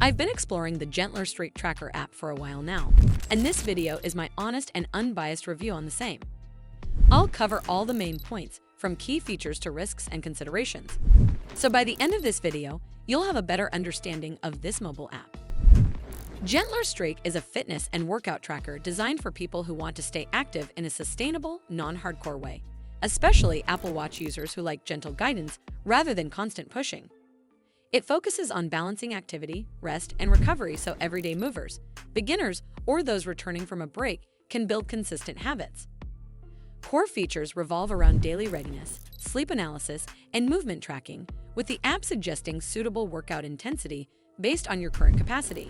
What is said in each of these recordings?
I've been exploring the Gentler Streak Tracker app for a while now, and this video is my honest and unbiased review on the same. I'll cover all the main points, from key features to risks and considerations. So by the end of this video, you'll have a better understanding of this mobile app. Gentler Streak is a fitness and workout tracker designed for people who want to stay active in a sustainable, non-hardcore way, especially Apple Watch users who like gentle guidance rather than constant pushing. It focuses on balancing activity, rest, and recovery so everyday movers, beginners, or those returning from a break can build consistent habits. Core features revolve around daily readiness, sleep analysis, and movement tracking, with the app suggesting suitable workout intensity based on your current capacity.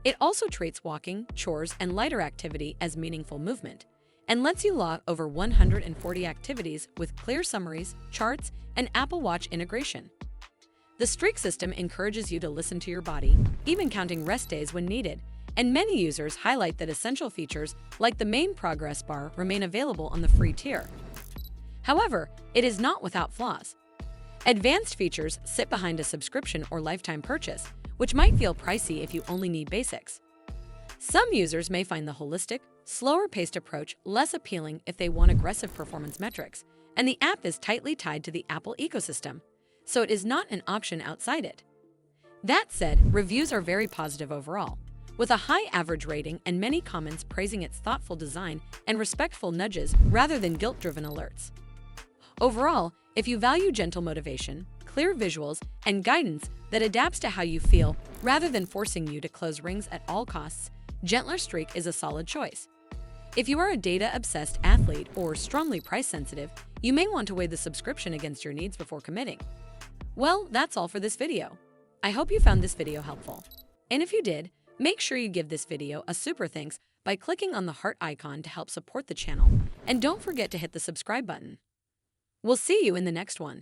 It also treats walking, chores, and lighter activity as meaningful movement, and lets you log over 140 activities with clear summaries, charts, and Apple Watch integration. The Streak system encourages you to listen to your body, even counting rest days when needed, and many users highlight that essential features like the main progress bar remain available on the free tier. However, it is not without flaws. Advanced features sit behind a subscription or lifetime purchase, which might feel pricey if you only need basics. Some users may find the holistic, slower-paced approach less appealing if they want aggressive performance metrics, and the app is tightly tied to the Apple ecosystem, so it is not an option outside it. That said, reviews are very positive overall, with a high average rating and many comments praising its thoughtful design and respectful nudges rather than guilt-driven alerts. Overall, if you value gentle motivation, clear visuals, and guidance that adapts to how you feel rather than forcing you to close rings at all costs, Gentler Streak is a solid choice. If you are a data-obsessed athlete or strongly price-sensitive, you may want to weigh the subscription against your needs before committing. Well, that's all for this video. I hope you found this video helpful. And if you did, make sure you give this video a super thanks by clicking on the heart icon to help support the channel. And don't forget to hit the subscribe button. We'll see you in the next one.